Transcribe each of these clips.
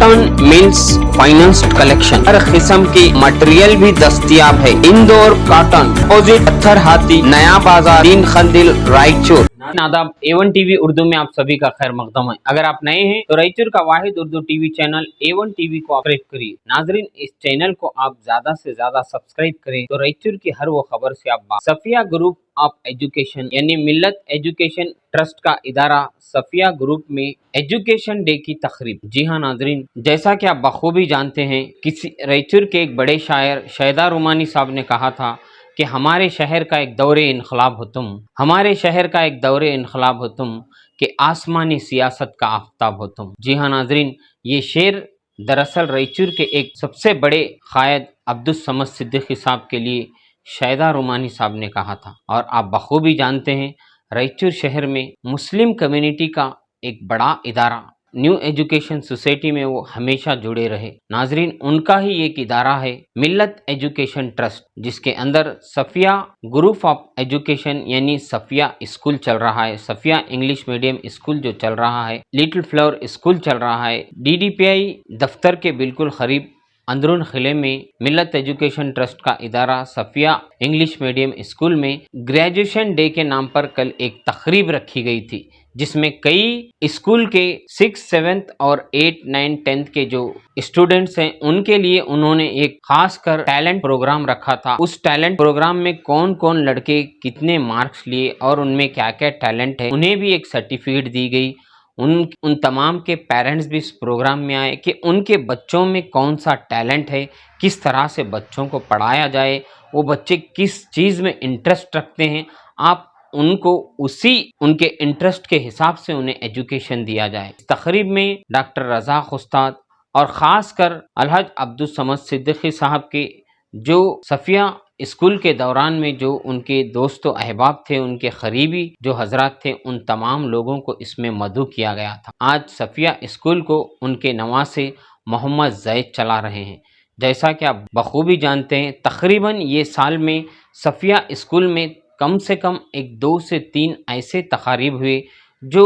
Cotton mills finance collection, हर किस्म की material भी दस्तियाब है। इंदौर कॉटन, अपोजिट पत्थर हाथी, नया बाजार, तीन खंदिल, रायचूर। नादाब A1 टीवी उर्दू में आप सभी का खैर मकदम है। अगर आप नए हैं तो रायचूर का Wahid Urdu TV channel A1 TV को सब्सक्राइब करिए। नाजरीन, इस चैनल को आप ज्यादा से ज्यादा सब्सक्राइब करें तो रायचूर की हर वो खबर से आप सफिया ग्रुप ऑफ एजुकेशन यानी मिल्लत एजुकेशन ट्रस्ट का इदारा सफिया ग्रुप में एजुकेशन डे की तकरीब। जी हाँ नाजरीन, जैसा कि आप बखूबी जानते हैं, किसी रायचूर के एक बड़े शायर शैदा रुमानी साहब ने कहा था कि हमारे शहर का एक दौरे इनकलाब हो तुम, हमारे शहर का एक दौरे इनकलाब हो तुम, कि आसमानी सियासत का आफ्ताब हो तुम। जी हाँ नाजरीन, ये शेर दरअसल रायचूर के एक सबसे बड़े कायद अब्दुल समद सिद्दीकी साहब के लिए शैदा रुमानी साहब ने कहा था। और आप बखूबी जानते हैं, रायचूर शहर में मुस्लिम कम्युनिटी का एक बड़ा इदारा न्यू एजुकेशन सोसाइटी में वो हमेशा जुड़े रहे। नाजरीन, उनका ही एक इदारा है मिल्लत एजुकेशन ट्रस्ट, जिसके अंदर सफिया ग्रुप ऑफ एजुकेशन यानी सफिया स्कूल चल रहा है, सफिया इंग्लिश मीडियम स्कूल जो चल रहा है, लिटिल फ्लावर स्कूल चल रहा है। DDPI दफ्तर के बिल्कुल करीब अंदरून किले में मिल्लत एजुकेशन ट्रस्ट का इदारा सफिया इंग्लिश मीडियम स्कूल में ग्रेजुएशन डे के नाम पर कल एक तकरीब रखी गई थी, जिसमें कई स्कूल के 6, 7 और 8, 9, 10 के जो स्टूडेंट्स हैं उनके लिए उन्होंने एक खासकर टैलेंट प्रोग्राम रखा था। उस टैलेंट प्रोग्राम में कौन कौन लड़के कितने मार्क्स लिए और उनमें क्या क्या टैलेंट है, उन्हें भी एक सर्टिफिकेट दी गई। उन तमाम के पेरेंट्स भी इस प्रोग्राम में आए कि उनके बच्चों में कौन सा टैलेंट है, किस तरह से बच्चों को पढ़ाया जाए, वो बच्चे किस चीज़ में इंटरेस्ट रखते हैं, आप उनको उसी उनके इंटरेस्ट के हिसाब से उन्हें एजुकेशन दिया जाए। तकरीब में डॉक्टर रज़ाक उस्ताद और ख़ासकर अलहज अब्दुल समद सिद्दीकी साहब के जो सफिया स्कूल के दौरान में जो उनके दोस्त व अहबाब थे, उनके करीबी जो हजरात थे, उन तमाम लोगों को इसमें मदऊ किया गया था। आज सफिया स्कूल को उनके नवासे मोहम्मद जैद चला रहे हैं। जैसा कि आप बखूबी जानते हैं, तकरीबन ये साल में सफिया स्कूल में कम से कम एक 2 से 3 ऐसे तकारीब हुए जो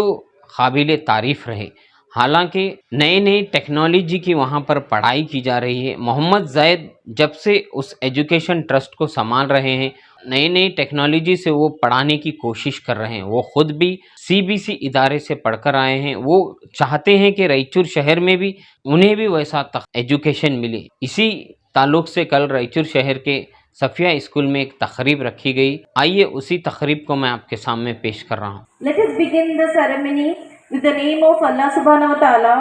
काबिल तारीफ़ रहे। हालांकि नई नई टेक्नोलॉजी की वहाँ पर पढ़ाई की जा रही है। मोहम्मद जैद जब से उस एजुकेशन ट्रस्ट को संभाल रहे हैं, नई नई टेक्नोलॉजी से वो पढ़ाने की कोशिश कर रहे हैं। वो खुद भी CBC इदारे से पढ़कर आए हैं। वो चाहते हैं कि रायचूर शहर में भी उन्हें भी वैसा एजुकेशन मिले। इसी ताल्लुक से कल रायचूर शहर के सफिया स्कूल में एक तकरीब रखी गई। आइए उसी तकरीब को मैं आपके सामने पेश कर रहा हूँ। Let us begin the ceremony with the name of Allah subhanahu wa ta'ala.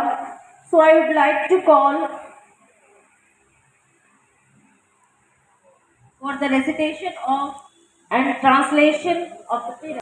So I would like to call for the recitation of and translation of the prayer.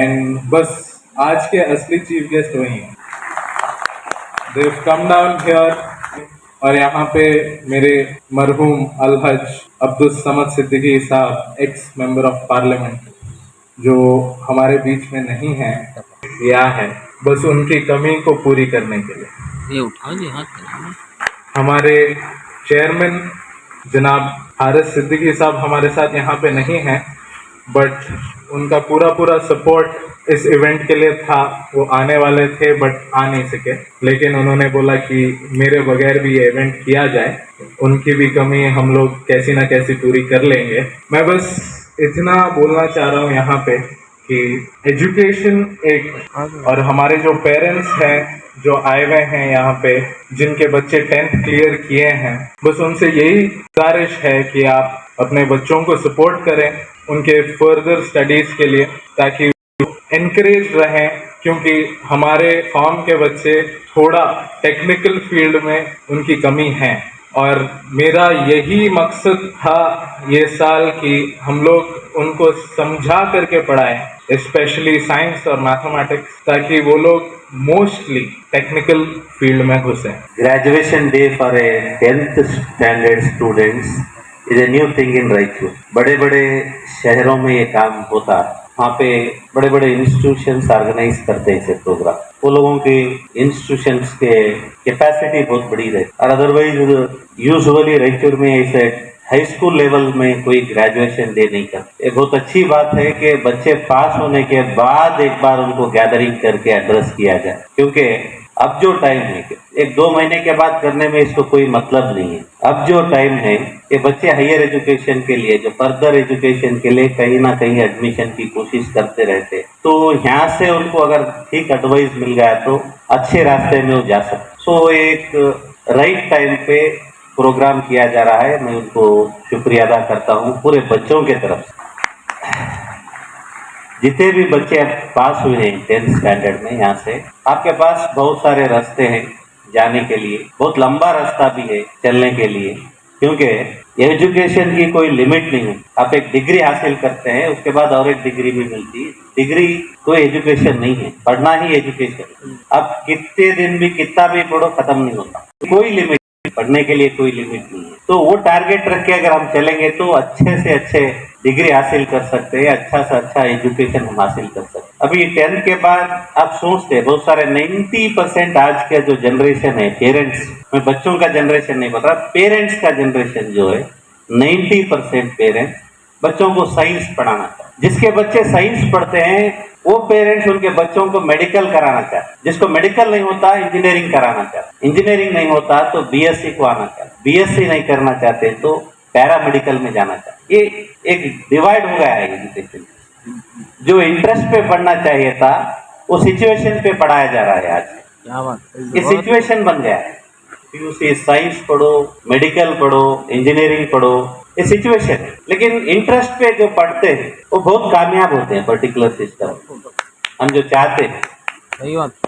And बस आज के असली चीफ गेस्ट वही हैं। They've come down here और यहाँ पे मेरे मरहूम अलहज अब्दुल समद सिद्दीकी साहब, एक्स मेंबर ऑफ पार्लियामेंट, जो हमारे बीच में नहीं है या है, बस उनकी कमी को पूरी करने के लिए ये उठाओ जी हाथ। हमारे चेयरमैन जनाब हारिस सिद्दीकी साहब हमारे साथ यहाँ पे नहीं हैं, बट उनका पूरा सपोर्ट इस इवेंट के लिए था। वो आने वाले थे बट आ नहीं सके, लेकिन उन्होंने बोला कि मेरे बगैर भी ये इवेंट किया जाए, उनकी भी कमी हम लोग कैसी ना कैसी पूरी कर लेंगे। मैं बस इतना बोलना चाह रहा हूँ यहाँ पे कि एजुकेशन एक, और हमारे जो पेरेंट्स हैं जो आए हुए हैं यहाँ पे, जिनके बच्चे 10th क्लियर किए हैं, बस उनसे यही गुजारिश है कि आप अपने बच्चों को सपोर्ट करें उनके फर्दर स्टडीज के लिए, ताकि एनकरेज रहें, क्योंकि हमारे कौम के बच्चे थोड़ा टेक्निकल फील्ड में उनकी कमी है। और मेरा यही मकसद था ये साल कि हम लोग उनको समझा करके पढ़ाएं, स्पेशली साइंस और मैथमेटिक्स, ताकि वो लोग मोस्टली टेक्निकल फील्ड में घुसें। Graduation day for a 10th standard students is a new thing in Raichur. बड़े बड़े शहरों में ये काम होता है, वहाँ पे बड़े बड़े इंस्टीट्यूशंस ऑर्गेनाइज करते हैं ऐसे प्रोग्राम। वो लोगों के इंस्टीट्यूशंस के कैपेसिटी बहुत बड़ी रहती, और अदरवाइज यूजुअली रायचूर में ऐसे हाई स्कूल लेवल में कोई ग्रेजुएशन डे नहीं करते। ये बहुत अच्छी बात है कि बच्चे पास होने के बाद एक बार उनको गैदरिंग करके एड्रेस किया जाए, क्योंकि अब जो टाइम है, 1-2 महीने के बाद करने में इसको कोई मतलब नहीं है। अब जो टाइम है कि बच्चे हायर एजुकेशन के लिए, जो फर्दर एजुकेशन के लिए कहीं ना कहीं एडमिशन की कोशिश करते रहते, तो यहाँ से उनको अगर ठीक एडवाइस मिल गया तो अच्छे रास्ते में वो जा सकते। सो एक राइट टाइम पे प्रोग्राम किया जा रहा है, मैं उनको शुक्रिया अदा करता हूँ पूरे बच्चों के तरफ से। जितने भी बच्चे अब पास हुए हैं 10th स्टैंडर्ड में, यहाँ से आपके पास बहुत सारे रास्ते हैं जाने के लिए, बहुत लंबा रास्ता भी है चलने के लिए, क्योंकि एजुकेशन की कोई लिमिट नहीं है। आप एक डिग्री हासिल करते हैं, उसके बाद और एक डिग्री भी मिलती है। डिग्री कोई एजुकेशन नहीं है, पढ़ना ही एजुकेशन। आप कितने दिन भी कितना भी पढ़ो, खत्म नहीं होता, कोई लिमिट, पढ़ने के लिए कोई लिमिट नहीं है। तो वो टारगेट रख के अगर हम चलेंगे तो अच्छे से अच्छे डिग्री हासिल कर सकते हैं, अच्छा से अच्छा एजुकेशन हम हासिल कर सकते हैं। अभी 10th के बाद आप सोचते हैं, बहुत सारे 90% आज के जो जनरेशन है, पेरेंट्स, मैं बच्चों का जनरेशन नहीं बता रहा, पेरेंट्स का जनरेशन जो है, 90% पेरेंट्स बच्चों को साइंस पढ़ाना चाहते। जिसके बच्चे साइंस पढ़ते हैं वो पेरेंट्स उनके बच्चों को मेडिकल कराना चाहते, जिसको मेडिकल नहीं होता इंजीनियरिंग कराना चाहते, इंजीनियरिंग नहीं होता तो बीएससी को आना चाहते, बीएससी नहीं करना चाहते तो पैरामेडिकल में जाना चाहते। ये एक डिवाइड हो गया है एजुकेशन। जो इंटरेस्ट पे पढ़ना चाहिए था वो सिचुएशन पे पढ़ाया जा रहा है आज। ये सिचुएशन बन गया है, पीयूसी साइंस पढ़ो, मेडिकल पढ़ो, इंजीनियरिंग पढ़ो, ये सिचुएशन है। लेकिन इंटरेस्ट पे जो पढ़ते हैं वो बहुत कामयाब होते हैं। पर्टिकुलर सिस्टम हम जो चाहते हैं,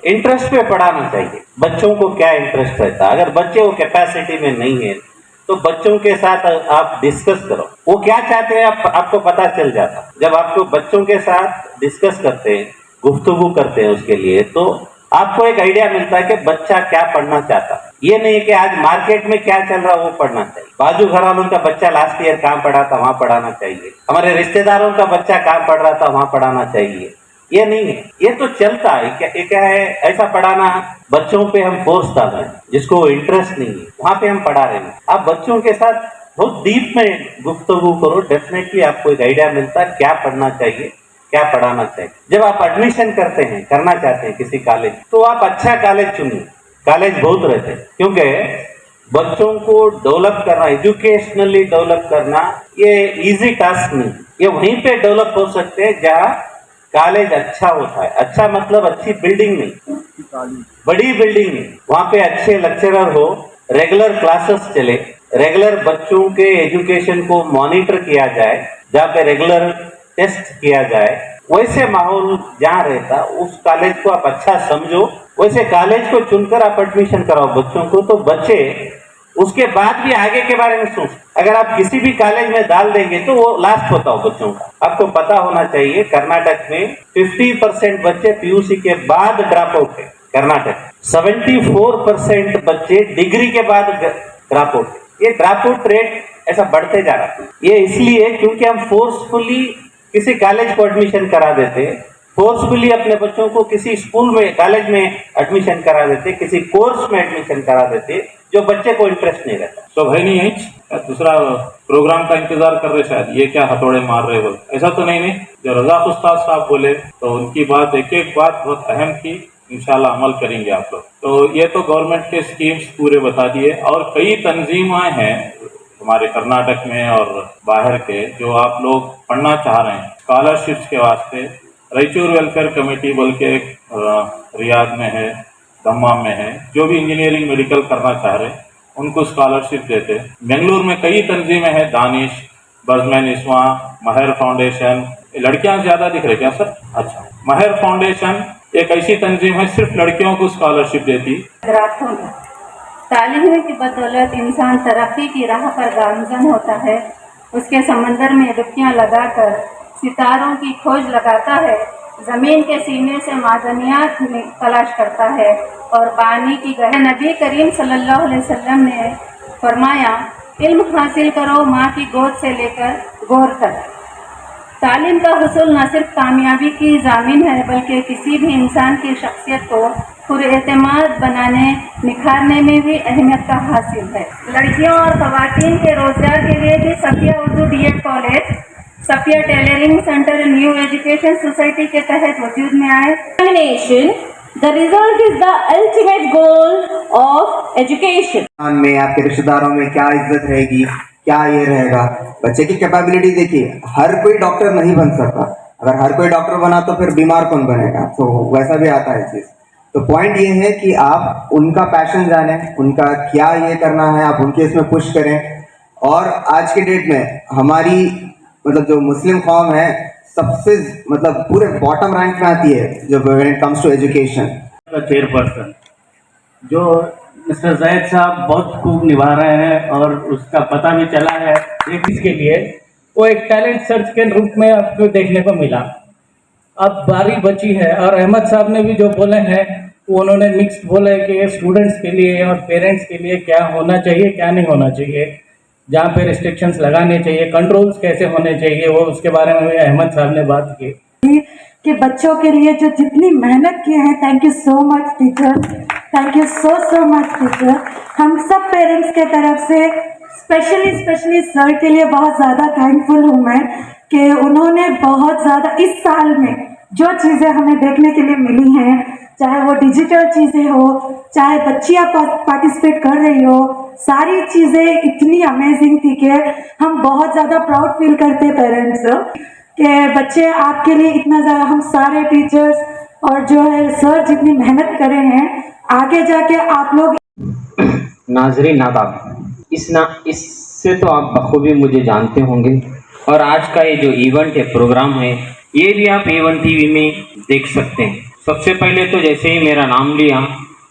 इंटरेस्ट पे पढ़ाना चाहिए। बच्चों को क्या इंटरेस्ट रहता है, अगर बच्चे वो कैपेसिटी में नहीं है तो बच्चों के साथ आप डिस्कस करो, वो क्या चाहते हैं आपको पता चल जाता। जब आपको बच्चों के साथ डिस्कस करते हैं, गुफ्तगू करते हैं उसके लिए, तो आपको एक आइडिया मिलता है कि बच्चा क्या पढ़ना चाहता। ये नहीं कि आज मार्केट में क्या चल रहा है वो पढ़ना चाहिए, बाजू घर वालों का बच्चा लास्ट ईयर कहाँ पढ़ा था वहां पढ़ाना चाहिए, हमारे रिश्तेदारों का बच्चा कहाँ पढ़ रहा था वहां पढ़ाना चाहिए, ये नहीं है। ये तो चलता है, क्या है, ऐसा पढ़ाना बच्चों पे हम फोर्स डाल रहे हैं, जिसको इंटरेस्ट नहीं है वहां पे हम पढ़ा रहे हैं। आप बच्चों के साथ बहुत डीप में गुफ्तगू करो, डेफिनेटली आपको एक आइडिया मिलता है क्या पढ़ना चाहिए, क्या पढ़ाना चाहिए। जब आप एडमिशन करते हैं, करना चाहते हैं किसी कॉलेज, तो आप अच्छा कॉलेज चुनिए। कॉलेज बहुत रहते हैं, क्योंकि बच्चों को डेवलप करना, एजुकेशनली डेवलप करना ये इजी टास्क नहीं। ये वहीं पे डेवलप हो सकते हैं जहाँ कॉलेज अच्छा होता है। अच्छा मतलब अच्छी बिल्डिंग नहीं, बड़ी बिल्डिंग नहीं, वहाँ पे अच्छे लेक्चरर हो, रेगुलर क्लासेस चले, रेगुलर बच्चों के एजुकेशन को मॉनिटर किया जाए, जहाँ पे रेगुलर टेस्ट किया जाए, वैसे माहौल जहाँ रहता उस कॉलेज को आप अच्छा समझो, वैसे कॉलेज को चुनकर आप एडमिशन कराओ बच्चों को, तो बच्चे उसके बाद भी आगे के बारे में सोचते। अगर आप किसी भी कॉलेज में डाल देंगे तो वो लास्ट होता हो बच्चों का। आपको पता होना चाहिए कर्नाटक में 50% बच्चे पीयूसी के बाद ड्रॉप आउट है। कर्नाटक 74% बच्चे डिग्री के बाद ड्रॉप आउट। ये ड्रॉप आउट रेट ऐसा बढ़ते जा रहा है। ये इसलिए क्योंकि हम फोर्सफुली किसी कॉलेज को एडमिशन करा देते, फोर्सफुली अपने बच्चों को किसी स्कूल में कॉलेज में एडमिशन करा देते, किसी कोर्स में एडमिशन करा देते जो बच्चे को इंटरेस्ट नहीं रहता। तो भाई नहीं है दूसरा प्रोग्राम का इंतजार कर रहे, शायद ये क्या हथौड़े मार रहे हो, ऐसा तो नहीं। जो रज़ाक उस्ताद साहब बोले तो उनकी बात एक एक बात बहुत अहम थी, इंशाल्लाह अमल करेंगे आप लोग। तो ये तो गवर्नमेंट के स्कीम्स पूरे बता दिए, और कई तंजीमें हैं हमारे कर्नाटक में और बाहर के जो आप लोग पढ़ना चाह रहे हैं स्कॉलरशिप्स के वास्ते। रायचूर वेलफेयर कमेटी बोल के रियाद में है, दम्माम में है, जो भी इंजीनियरिंग मेडिकल करना चाह रहे हैं उनको स्कॉलरशिप देते। बेंगलुरु में कई तंजीमें हैं, दानिश, बर्जमैन इस्मा, महर फाउंडेशन। लड़कियां ज्यादा दिख रही क्या सर? अच्छा, महर फाउंडेशन एक ऐसी तंजीम है सिर्फ लड़कियों को स्कॉलरशिप देती। तालीम की बदौलत इंसान तरक्की की राह पर गामजन होता है। उसके समंदर में डुबकियां लगाकर सितारों की खोज लगाता है, ज़मीन के सीने से मादनियात तलाश करता है और पानी की गहराई। नबी करीम सल्लल्लाहु अलैहि वसल्लम ने फरमाया, इल्म हासिल करो माँ की गोद से लेकर गोर तक। तालीम का हुसूल न सिर्फ कामयाबी की ज़ामिन है बल्कि किसी भी इंसान की शख्सियत को पुरएतमाद बनाने निखारने में भी अहमियत का हासिल है। लड़कियों और ख़वातीन के रोज़गार के लिए भी Safiya Urdu DEd college, Safiya tailoring centre new education society के तहत वजूद में आए। Examination the result is the ultimate goal of education. में आपके रिश्तेदारों में क्या इज्जत रहेगी, क्या ये रहेगा। बच्चे की कैपेबिलिटी देखिए, हर कोई डॉक्टर नहीं बन सकता। अगर हर कोई डॉक्टर बना तो फिर बीमार कौन बनेगा, तो वैसा भी आता है चीज़। तो पॉइंट ये है कि आप उनका पैशन जाने, उनका क्या ये करना है, आप उनके इसमें पुश करें। और आज के डेट में हमारी मतलब जो मुस्लिम कौम है सबसे मतलब पूरे बॉटम रैंक में आती है जब when it comes to education. Chairperson जो मिस्टर जैद साहब बहुत खूब निभा रहे हैं और उसका पता भी चला है लेडीज के लिए, वो एक टैलेंट सर्च के रूप में आपको देखने को मिला। अब बारी बची है, और अहमद साहब ने भी जो बोले हैं वो उन्होंने मिक्स बोले कि स्टूडेंट्स के लिए और पेरेंट्स के लिए क्या होना चाहिए क्या नहीं होना चाहिए, जहाँ पे रिस्ट्रिक्शंस लगाने चाहिए, कंट्रोल्स कैसे होने चाहिए, वो उसके बारे में भी अहमद साहब ने बात की कि बच्चों के लिए जो जितनी मेहनत की है। Thank you so much teacher, thank you so much teacher. हम सब पेरेंट्स के तरफ से स्पेशली सर के लिए बहुत ज़्यादा थैंकफुल हूँ मैं कि उन्होंने बहुत ज़्यादा इस साल में जो चीज़ें हमें देखने के लिए मिली हैं, चाहे वो डिजिटल चीज़ें हो, चाहे बच्चियाँ पार्टिसिपेट कर रही हो, सारी चीज़ें इतनी अमेजिंग थी कि हम बहुत ज़्यादा प्राउड फील करते पेरेंट्स कि बच्चे आपके लिए इतना ज़्यादा, हम सारे टीचर्स और जो है सर जितनी मेहनत करे हैं, आगे जाके आप लोग। नाजरीन नादाब, इससे तो आप बखूबी मुझे जानते होंगे, और आज का ये जो इवेंट है, प्रोग्राम है, ये भी आप A1 TV में देख सकते हैं। सबसे पहले तो जैसे ही मेरा नाम लिया,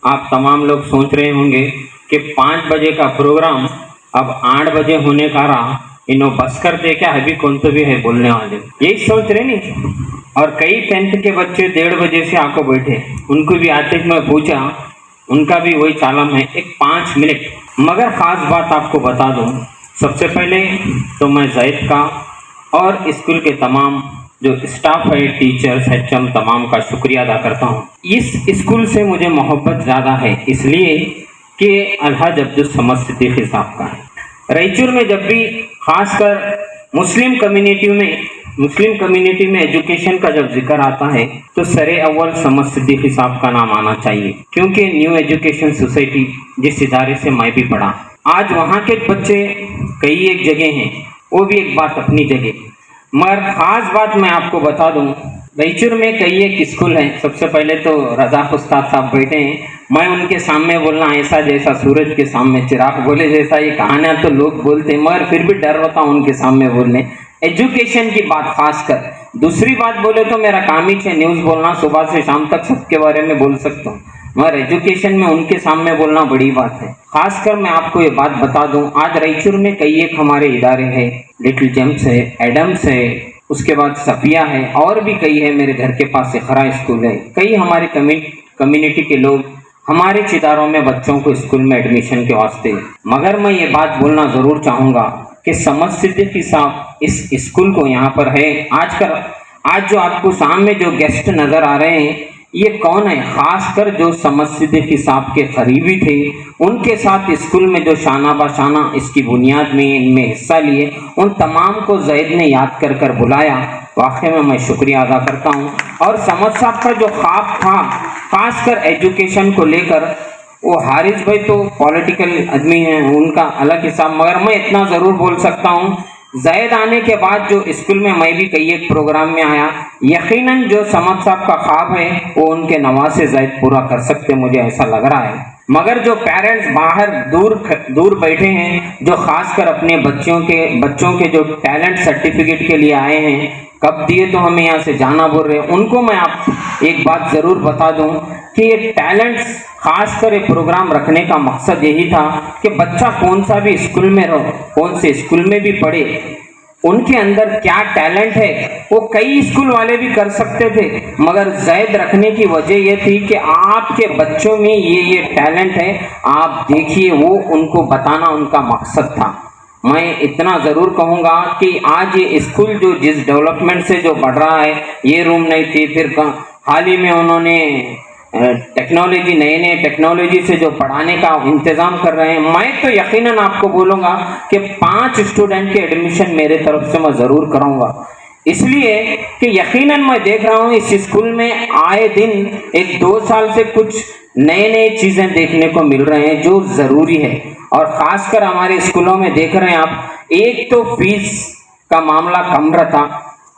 आप तमाम लोग सोच रहे होंगे कि 5 बजे का प्रोग्राम अब 8 बजे होने का रहा, इन्हों बस कर दे क्या, अभी कौन तो भी है बोलने वाले, यही सोच रहे नहीं। और कई 10th के बच्चे 1:30 बजे से आको बैठे, उनको भी आते मैं पूछा, उनका भी वही चालम है, एक 5 मिनट। मगर ख़ास बात आपको बता दूं, सबसे पहले तो मैं जैद का और स्कूल के तमाम जो स्टाफ है, टीचर्स, HM तमाम का शुक्रिया अदा करता हूँ। इस स्कूल से मुझे मोहब्बत ज़्यादा है इसलिए कि अलहाज अब्दुल समद सिद्दीकी साहब का है। रायचूर में जब भी खासकर मुस्लिम कम्युनिटी में एजुकेशन का जब जिक्र आता है तो सरे अव्वल समद सिद्दीकी साहब का नाम आना चाहिए, क्योंकि न्यू एजुकेशन सोसाइटी जिस इदारे से मैं भी पढ़ा, आज वहाँ के बच्चे कई एक जगह हैं, वो भी एक बात अपनी जगह। मगर ख़ास बात मैं आपको बता दूं, रायचूर में कई एक स्कूल हैं। सबसे पहले तो रज़ाक उस्ताद साहब बैठे हैं, मैं उनके सामने बोलना ऐसा जैसा सूरज के सामने चिराग बोले जैसा, ये कहानियाँ तो लोग बोलते हैं मगर फिर भी डर होता हूँ उनके सामने बोलने। एजुकेशन की बात खास कर, दूसरी बात बोले तो मेरा काम ही है न्यूज़ बोलना, सुबह से शाम तक सबके बारे में बोल सकता हूँ। मगर एजुकेशन में उनके सामने बोलना बड़ी बात है। खासकर मैं आपको ये बात बता दूं, आज रायचूर में कई एक हमारे इदारे हैं, लिटिल जेम्स है, एडम्स है, उसके बाद सफिया है, और भी कई है। मेरे घर के पास इखरा स्कूल है। कई हमारे कम्युनिटी के लोग हमारे चिदारों में बच्चों को स्कूल में एडमिशन के वास्ते। मगर मैं ये बात बोलना जरूर चाहूंगा कि समझ सिद्दीकी साहब इस स्कूल को यहाँ पर है। आज जो आपको सामने जो गेस्ट नजर आ रहे हैं, ये कौन है? खासकर जो समझ सिद्दीकी साहब के करीबी थे, उनके साथ स्कूल में जो शाना बाशाना इसकी बुनियाद में इनमें हिस्सा लिए, उन तमाम को जैद ने याद कर कर बुलाया। वाकई में मैं शुक्रिया अदा करता हूँ। और समझ साहब का जो ख्वाब था खासकर एजुकेशन को लेकर, वो हारिस भाई तो पॉलिटिकल आदमी हैं, उनका अलग हिसाब, मगर मैं इतना ज़रूर बोल सकता हूँ, जैद आने के बाद जो स्कूल में मैं भी कई एक प्रोग्राम में आया, यकीनन जो समद साहब का ख्वाब है वो उनके नवाज से जैद पूरा कर सकते, मुझे ऐसा लग रहा है। मगर जो पेरेंट्स बाहर दूर बैठे हैं, जो खासकर अपने बच्चों के जो टैलेंट सर्टिफिकेट के लिए आए हैं, कब दिए तो हमें यहाँ से जाना बोल रहे हैं, उनको मैं आप एक बात ज़रूर बता दूं कि ये टैलेंट्स, खासकर ये प्रोग्राम रखने का मकसद यही था कि बच्चा कौन सा भी स्कूल में रहो, कौन से स्कूल में भी पढ़े, उनके अंदर क्या टैलेंट है वो कई स्कूल वाले भी कर सकते थे, मगर जैद रखने की वजह ये थी कि आपके बच्चों में ये टैलेंट है, आप देखिए, वो उनको बताना उनका मकसद था। मैं इतना ज़रूर कहूँगा कि आज ये स्कूल जो जिस डेवलपमेंट से जो बढ़ रहा है, ये रूम नहीं थी, फिर हाल ही में उन्होंने नए टेक्नोलॉजी से जो पढ़ाने का इंतज़ाम कर रहे हैं, मैं तो यकीनन आपको बोलूँगा कि 5 स्टूडेंट के एडमिशन मेरे तरफ से मैं ज़रूर कराऊँगा, इसलिए कि यकीनन मैं देख रहा हूँ इस स्कूल में आए दिन 1-2 साल से कुछ नए चीज़ें देखने को मिल रहे हैं जो ज़रूरी है। और ख़ासकर हमारे स्कूलों में देख रहे हैं आप, एक तो फीस का मामला कम रहता,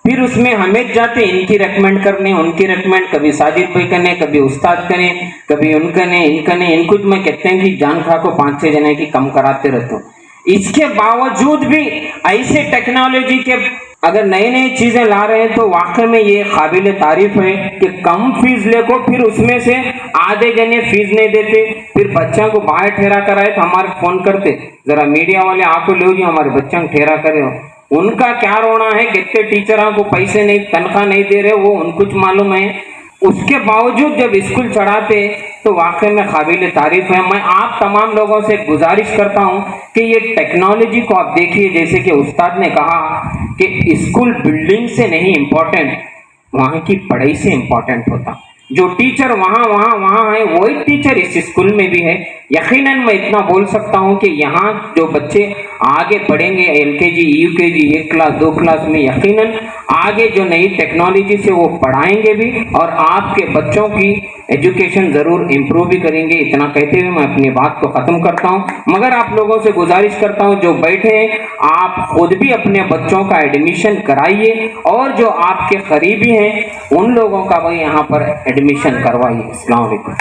फिर उसमें हमें जाते इनकी रेकमेंड करने, उनकी रेकमेंड, कभी साजिद भाई करने, कभी उस्ताद करें, कभी इनको मैं कहते हैं कि जान खा को 5-6 जने की कम कराते रहते हो। इसके बावजूद भी ऐसे टेक्नोलॉजी के अगर नई चीजें ला रहे हैं तो वाकई में ये काबिल तारीफ है कि कम फीस लेको, फिर उसमें से आधे जने फीस नहीं देते, फिर बच्चा को बाहर ठहरा कराए तो हमारे फोन करते, जरा मीडिया वाले आपको लो जी हमारे बच्चा को ठहरा करे हो। उनका क्या रोना है, कितने टीचरों को पैसे नहीं, तनख्वाह नहीं दे रहे, वो उनको कुछ मालूम है। उसके बावजूद जब स्कूल चढ़ाते तो वाकई में काबिल तारीफ है। मैं आप तमाम लोगों से गुजारिश करता हूं कि ये टेक्नोलॉजी को आप देखिए, जैसे कि उस्ताद ने कहा कि स्कूल बिल्डिंग से नहीं इम्पोर्टेंट, वहाँ की पढ़ाई से इम्पोर्टेंट होता। जो टीचर वहाँ है वही टीचर इस स्कूल में भी है। यकीनन मैं इतना बोल सकता हूँ कि यहाँ जो बच्चे आगे पढ़ेंगे LKG UKG 1 क्लास 2 क्लास में, यकीनन आगे जो नई टेक्नोलॉजी से वो पढ़ाएंगे भी और आपके बच्चों की एजुकेशन ज़रूर इम्प्रूव भी करेंगे। इतना कहते हुए मैं अपनी बात को ख़त्म करता हूँ, मगर आप लोगों से गुजारिश करता हूँ जो बैठे हैं, आप खुद भी अपने बच्चों का एडमिशन कराइए और जो आपके करीबी हैं उन लोगों का भी यहाँ पर एडमिशन करवाइए। अस्सलाम वालेकुम।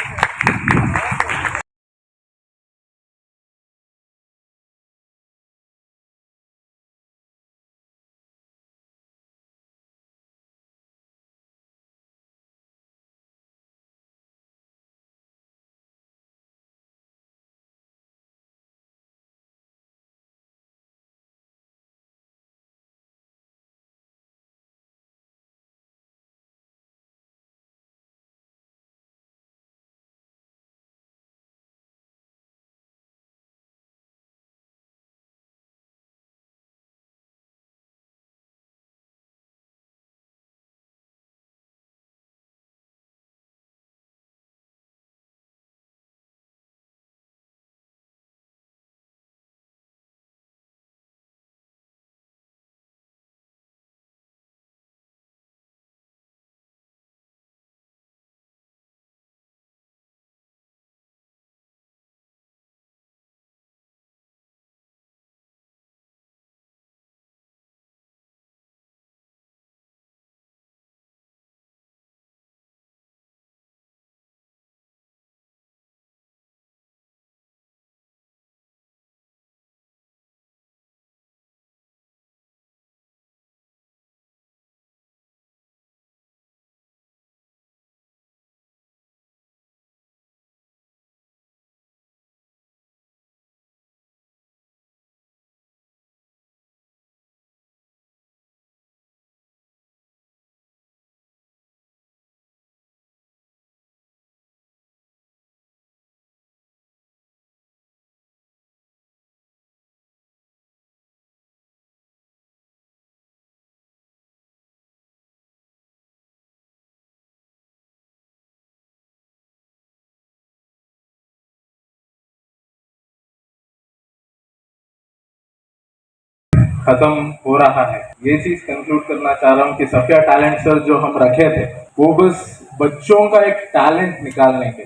खत्म हो रहा है। ये चीज कंक्लूड करना चाह रहा हूँ कि सफिया टैलेंट सर जो हम रखे थे वो बस बच्चों का एक टैलेंट निकालने के,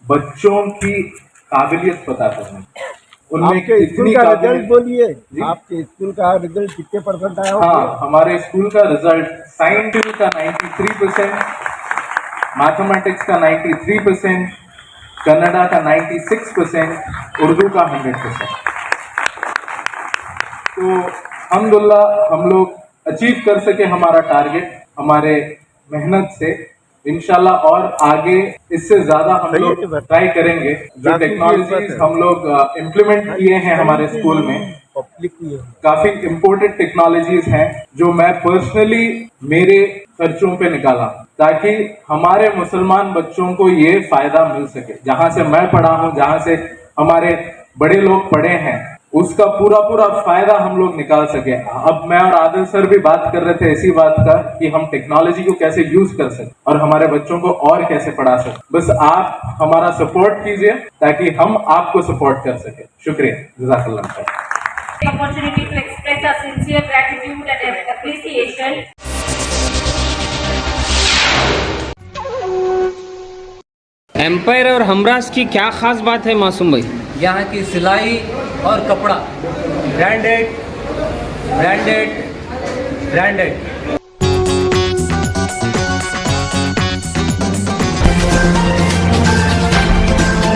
बच्चों की काबिलियत पता करने, उनमें आपके स्कूल कितनी का काबिलियत। रिजल्ट बोलिए, जी? आपके स्कूल का रिजल्ट कितने परसेंट आया? हाँ, हमारे स्कूल का रिजल्ट साइंस का 93%, मैथमेटिक्स का 93%, कन्नड़ा का 96%, उर्दू का 100%। तो अल्हम्दुलिल्लाह हम लोग अचीव कर सके हमारा टारगेट हमारे मेहनत से। इंशाल्लाह और आगे इससे ज्यादा हम लोग ट्राई करेंगे। जो टेक्नोलॉजीज हम लोग इम्प्लीमेंट किए हैं हमारे स्कूल में, काफी इम्पोर्टेंट टेक्नोलॉजीज हैं जो मैं पर्सनली मेरे खर्चों पे निकाला ताकि हमारे मुसलमान बच्चों को ये फायदा मिल सके। जहां से मैं पढ़ा हूं, जहां से हमारे बड़े लोग पढ़े हैं, उसका पूरा फायदा हम लोग निकाल सके। अब मैं और आदिल सर भी बात कर रहे थे इसी बात का कि हम टेक्नोलॉजी को कैसे यूज कर सकते और हमारे बच्चों को और कैसे पढ़ा सकते। बस आप हमारा सपोर्ट कीजिए ताकि हम आपको सपोर्ट कर सके। शुक्रिया, जज़ाकल्लाह खैर। Opportunity to express our sincere gratitude and appreciation. Empire और हमराज की क्या खास बात है मासूम भाई? यहाँ की सिलाई और कपड़ा ब्रांडेड ब्रांडेड ब्रांडेड